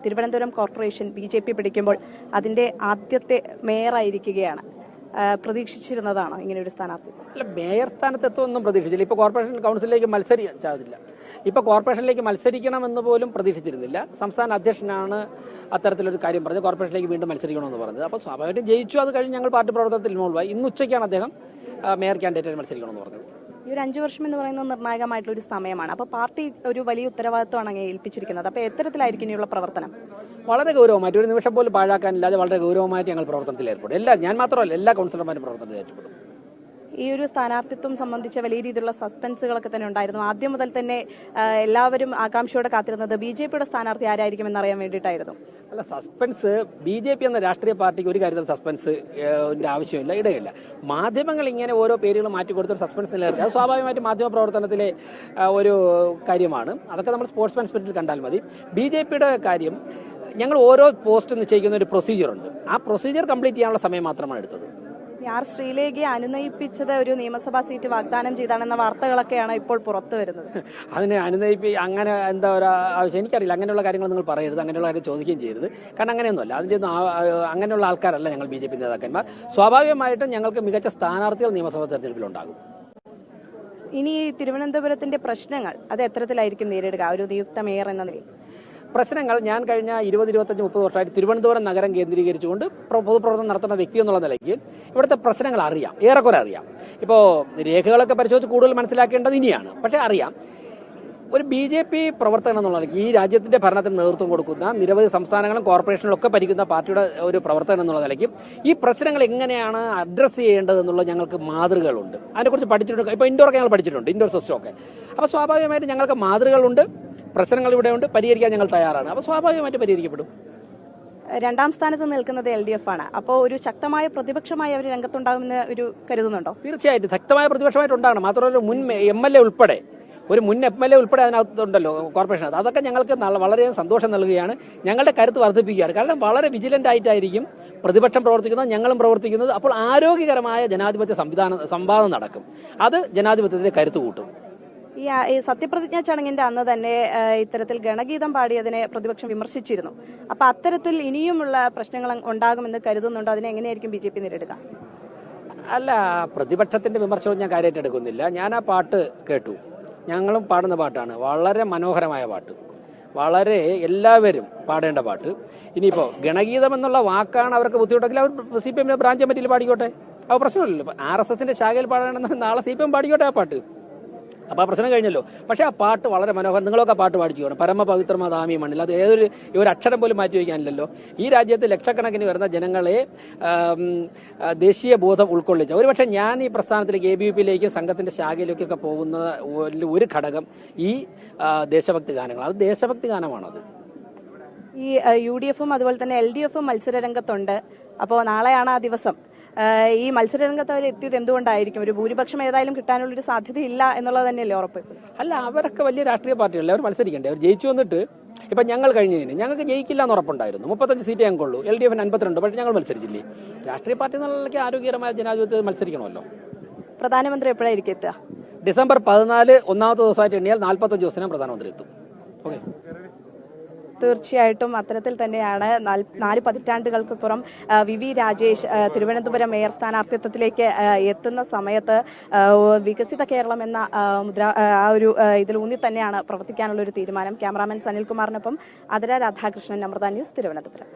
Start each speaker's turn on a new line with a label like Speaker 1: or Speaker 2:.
Speaker 1: Thiruvananthapuram corporation BJP പിടിക്കുമ്പോൾ അതിന്റെ ആദ്യത്തെ മേയറായിരിക്കുകയാണ്. പ്രതീക്ഷിച്ചിരുന്നതാണോ ഇങ്ങനെ ഒരു സ്ഥാനാർത്ഥി?
Speaker 2: അല്ല, മേയർ സ്ഥാനത്ത് എത്തുമെന്നും പ്രതീക്ഷിച്ചില്ല. ഇപ്പോൾ കോർപ്പറേഷൻ കൗൺസിലിലേക്ക് മത്സരിച്ചില്ല. ഇപ്പോൾ കോർപ്പറേഷനിലേക്ക് മത്സരിക്കണമെന്ന് പോലും പ്രതീക്ഷിച്ചിരുന്നില്ല. സംസ്ഥാന അധ്യക്ഷനാണ് അത്തരത്തിലൊരു കാര്യം പറഞ്ഞത്, കോർപ്പറേഷനിലേക്ക് വീണ്ടും മത്സരിക്കണമെന്ന് പറഞ്ഞത്. അപ്പോൾ സ്വാഭാവികമായിട്ടും ജയിച്ചു. അത് കഴിഞ്ഞ് ഞങ്ങൾ പാർട്ടി പ്രവർത്തനത്തിൽ ഇൻവോൾവായി. ഇന്ന് ഉച്ചയ്ക്കാണ് അദ്ദേഹം മേയർ ക്യാൻഡിഡേറ്റ് മത്സരിക്കണമെന്ന് പറഞ്ഞത്.
Speaker 1: ഈ ഒരു 5 വർഷം എന്ന് പറയുന്നത് നിർണായകമായിട്ടുള്ള ഒരു സമയമാണ്. അപ്പോൾ പാർട്ടി ഒരു വലിയ ഉത്തരവാദിത്വമാണ് അങ്ങനെ ഏൽപ്പിച്ചിരിക്കുന്നത്. അപ്പോൾ എത്തരത്തിലായിരിക്കും ഇനിയുള്ള പ്രവർത്തനം?
Speaker 2: വളരെ ഗൗരവമായിട്ട്, ഒരു നിമിഷം പോലും പാഴാക്കാനില്ലാതെ വളരെ ഗൗരവമായിട്ട് ഞങ്ങൾ പ്രവർത്തനത്തിൽ ഏർപ്പെടും. ഞാൻ മാത്രമല്ല, എല്ലാ കൗൺസിലർമാരും പ്രവർത്തനത്തിൽ ഏർപ്പെടും.
Speaker 1: ഈ ഒരു സ്ഥാനാർത്ഥിത്വം സംബന്ധിച്ച വലിയ രീതിയിലുള്ള സസ്പെൻസുകളൊക്കെ തന്നെ ഉണ്ടായിരുന്നു. ആദ്യം മുതൽ തന്നെ എല്ലാവരും ആകാംക്ഷയോടെ കാത്തിരുന്നത് BJPയുടെ സ്ഥാനാർത്ഥി ആരായിരിക്കും എന്നറിയാൻ വേണ്ടിയിട്ടായിരുന്നു.
Speaker 2: അല്ല, സസ്പെൻസ് BJP എന്ന രാഷ്ട്രീയ പാർട്ടിക്ക് ഒരു കാര്യത്തിൽ സസ്പെൻസ് ആവശ്യമില്ല, ഇടയില്ല. മാധ്യമങ്ങൾ ഇങ്ങനെ ഓരോ പേരുകൾ മാറ്റിക്കൊടുത്തൊരു സസ്പെൻസ് നിലനിർത്തി, അത് സ്വാഭാവികമായിട്ട് മാധ്യമ പ്രവർത്തനത്തിലെ ഒരു കാര്യമാണ്. അതൊക്കെ നമ്മൾ സ്പോർട്സ്മാൻ സ്പിരിറ്റിൽ കണ്ടാൽ മതി. BJPയുടെ കാര്യം, ഞങ്ങൾ ഓരോ പോസ്റ്റ് നിശ്ചയിക്കുന്ന ഒരു പ്രൊസീജിയറുണ്ട്. ആ പ്രൊസീജിയർ കംപ്ലീറ്റ് ചെയ്യാനുള്ള സമയം മാത്രമാണ് എടുത്തത്.
Speaker 1: ആർ ശ്രീലേഖയെ അനുനയിപ്പിച്ചത് ഒരു നിയമസഭാ സീറ്റ് വാഗ്ദാനം ചെയ്താണെന്ന വാർത്തകളൊക്കെയാണ് ഇപ്പോൾ പുറത്തു വരുന്നത്.
Speaker 2: അതിനെ അങ്ങനെ എന്താ ഒരു ആവശ്യം എനിക്കറിയില്ല. അങ്ങനെയുള്ള കാര്യങ്ങൾ നിങ്ങൾ പറയരുത്, അങ്ങനെയുള്ള കാര്യം ചോദിക്കുകയും ചെയ്യരുത്. കാരണം അങ്ങനെയൊന്നുമല്ല, അതിൻ്റെ ഒന്നും അങ്ങനെയുള്ള ആൾക്കാരല്ല ഞങ്ങൾ BJP നേതാക്കന്മാർ. സ്വാഭാവികമായിട്ടും ഞങ്ങൾക്ക് മികച്ച സ്ഥാനാർത്ഥികൾ നിയമസഭാ തെരഞ്ഞെടുപ്പിലുണ്ടാകും.
Speaker 1: ഇനി തിരുവനന്തപുരത്തിന്റെ പ്രശ്നങ്ങൾ അത് എത്തരത്തിലായിരിക്കും നേരിടുക ഒരു നിയുക്ത മേയർ എന്ന നിലയിൽ?
Speaker 2: പ്രശ്നങ്ങൾ, ഞാൻ കഴിഞ്ഞ 20, 25, 30 വർഷമായിട്ട് തിരുവനന്തപുരം നഗരം കേന്ദ്രീകരിച്ചുകൊണ്ട് പൊതുപ്രവർത്തനം നടത്തുന്ന വ്യക്തി എന്നുള്ള നിലയ്ക്ക് ഇവിടുത്തെ പ്രശ്നങ്ങൾ അറിയാം, ഏറെക്കുറെ അറിയാം. ഇപ്പോൾ രേഖകളൊക്കെ പരിശോധിച്ച് കൂടുതൽ മനസ്സിലാക്കേണ്ടത് ഇനിയാണ്, പക്ഷേ അറിയാം. ഒരു BJP പ്രവർത്തകൻ എന്നുള്ള നിലയ്ക്ക് ഈ രാജ്യത്തിന്റെ ഭരണത്തിന് നേതൃത്വം കൊടുക്കുന്ന നിരവധി സംസ്ഥാനങ്ങളും കോർപ്പറേഷനിലും ഒക്കെ ഭരിക്കുന്ന പാർട്ടിയുടെ ഒരു പ്രവർത്തകൻ എന്നുള്ള നിലയ്ക്ക് ഈ പ്രശ്നങ്ങൾ എങ്ങനെയാണ് അഡ്രസ്സ് ചെയ്യേണ്ടത് എന്നുള്ള ഞങ്ങൾക്ക് മാതൃകകളുണ്ട്. അതിനെക്കുറിച്ച് പഠിച്ചിട്ടുണ്ട്. ഇപ്പോൾ ഇൻഡോറൊക്കെ ഞങ്ങൾ പഠിച്ചിട്ടുണ്ട്, ഇൻഡോർ സിസ്റ്റമൊക്കെ. അപ്പോൾ സ്വാഭാവികമായിട്ട് ഞങ്ങൾക്ക് മാതൃകകളുണ്ട്, പ്രശ്നങ്ങൾ ഇവിടെയുണ്ട്, പരിഹരിക്കാൻ ഞങ്ങൾ തയ്യാറാണ്. അപ്പോൾ സ്വാഭാവികമായിട്ട് പരിഹരിക്കപ്പെടും.
Speaker 1: രണ്ടാം സ്ഥാനത്ത് നിൽക്കുന്നത് LDF ആണ്. അപ്പോൾ ഒരു ശക്തമായ പ്രതിപക്ഷമായി അവർ രംഗത്തുണ്ടാകുമെന്ന് ഒരു കരുതുന്നുണ്ടോ?
Speaker 2: തീർച്ചയായിട്ടും ശക്തമായ പ്രതിപക്ഷമായിട്ടുണ്ടാകണം. മാത്രമല്ല, മുൻ MLA ഉൾപ്പെടെ, ഒരു മുൻ MLA ഉൾപ്പെടെ അതിനകത്തുണ്ടല്ലോ കോർപ്പറേഷൻ. അതൊക്കെ ഞങ്ങൾക്ക് വളരെയധികം സന്തോഷം നൽകുകയാണ്, ഞങ്ങളുടെ കരുത്ത് വർദ്ധിപ്പിക്കുകയാണ്. കാരണം വളരെ വിജിലന്റ് ആയിട്ടായിരിക്കും പ്രതിപക്ഷം പ്രവർത്തിക്കുന്നത്, ഞങ്ങളും പ്രവർത്തിക്കുന്നത്. അപ്പോൾ ആരോഗ്യകരമായ ജനാധിപത്യ സംവാദം നടക്കും. അത് ജനാധിപത്യത്തിന്റെ കരുത്ത് കൂട്ടും.
Speaker 1: ഈ സത്യപ്രതിജ്ഞാ ചടങ്ങിന്റെ അന്ന് തന്നെ ഇത്തരത്തിൽ ഗണഗീതം പാടിയതിനെ പ്രതിപക്ഷം വിമർശിച്ചിരുന്നു. അപ്പൊ അത്തരത്തിൽ ഇനിയുമുള്ള പ്രശ്നങ്ങൾ ഉണ്ടാകുമെന്ന് കരുതുന്നുണ്ടോ? അതിനെ എങ്ങനെയായിരിക്കും BJP നേരിടുക?
Speaker 2: അല്ല, പ്രതിപക്ഷത്തിന്റെ വിമർശനവും ഞാൻ കാര്യമായിട്ട് എടുക്കുന്നില്ല. ഞാൻ ആ പാട്ട് കേട്ടു, ഞങ്ങളും പാടുന്ന പാട്ടാണ്. വളരെ മനോഹരമായ പാട്ട്, വളരെ എല്ലാവരും പാടേണ്ട പാട്ട്. ഇനിയിപ്പോൾ ഗണഗീതം എന്നുള്ള വാക്കാണ് അവർക്ക് ബുദ്ധിമുട്ടെങ്കിൽ അവർ CPM ബ്രാഞ്ച് കമ്മിറ്റിയിൽ പാടിക്കോട്ടെ, അത് പ്രശ്നമില്ലല്ലോ. RSSന്റെ ശാഖയിൽ പാടണമെന്ന് നാളെ CPM പാടിക്കോട്ടെ ആ പാട്ട്. അപ്പോൾ ആ പ്രശ്നം കഴിഞ്ഞല്ലോ. പക്ഷേ ആ പാട്ട് വളരെ മനോഹരം. നിങ്ങളൊക്കെ പാട്ട് പാടിക്കുകയാണ്, പരമപവിത്രമാതാമി മണ്ണിൽ. അത് ഒരു അക്ഷരം പോലും മാറ്റി വയ്ക്കാനില്ലല്ലോ. ഈ രാജ്യത്ത് ലക്ഷക്കണക്കിന് വരുന്ന ജനങ്ങളെ ദേശീയ ബോധം ഉൾക്കൊള്ളിച്ച, ഒരുപക്ഷെ ഞാൻ ഈ പ്രസ്ഥാനത്തിലേക്ക് ABVP സംഘത്തിന്റെ ശാഖയിലേക്കൊക്കെ പോകുന്ന ഒരു ഘടകം ഈ ദേശഭക്തി ഗാനങ്ങൾ. അത് ദേശഭക്തി ഗാനമാണത്.
Speaker 1: ഈ UDFും അതുപോലെ തന്നെ LDFും മത്സരരംഗത്തുണ്ട്. അപ്പോൾ നാളെയാണ് ആ ദിവസം. ഈ മത്സരരംഗത്ത് അവർ എത്തിയത് എന്തുകൊണ്ടായിരിക്കും? ഒരു ഭൂരിപക്ഷം ഏതായാലും കിട്ടാനുള്ളൊരു സാധ്യതയില്ല എന്നുള്ളത് തന്നെയല്ലേ ഉറപ്പ്?
Speaker 2: അല്ല, അവരൊക്കെ വലിയ രാഷ്ട്രീയ പാർട്ടികളല്ലേ, അവർ മത്സരിക്കണ്ടേ? അവർ ജയിച്ചു വന്നിട്ട് ഇപ്പം ഞങ്ങൾ കഴിഞ്ഞതിന് ഞങ്ങൾക്ക് ജയിക്കില്ല എന്ന് ഉറപ്പുണ്ടായിരുന്നു. 35 സീറ്റ് ഞങ്ങൾക്കുള്ളൂ, LDFന് 52, പക്ഷേ ഞങ്ങൾ മത്സരിച്ചില്ലേ. രാഷ്ട്രീയ പാർട്ടി എന്നുള്ള ആരോഗ്യകരമായ ജനാധിപത്യത്തിൽ മത്സരിക്കണമല്ലോ.
Speaker 1: പ്രധാനമന്ത്രി എപ്പോഴായിരിക്കും എത്തുക?
Speaker 2: ഡിസംബർ 14 ഒന്നാമത്തെ ദിവസമായിട്ട് എണ്ണിയാൽ 45 ദിവസത്തിനും പ്രധാനമന്ത്രി എത്തും. ഓക്കെ,
Speaker 1: തീർച്ചയായിട്ടും അത്തരത്തിൽ തന്നെയാണ്. 4 പതിറ്റാണ്ടുകൾക്കുപുറം VV രാജേഷ് തിരുവനന്തപുരം മേയർ സ്ഥാനാർത്ഥിത്വത്തിലേക്ക് എത്തുന്ന സമയത്ത് വികസിത കേരളം എന്ന ഒരു ഇതിലൂന്നി തന്നെയാണ് പ്രവർത്തിക്കാനുള്ള ഒരു തീരുമാനം. ക്യാമറാമാൻ സനിൽകുമാറിനൊപ്പം അതിര രാധാകൃഷ്ണൻ, അമൃത ന്യൂസ്, തിരുവനന്തപുരം.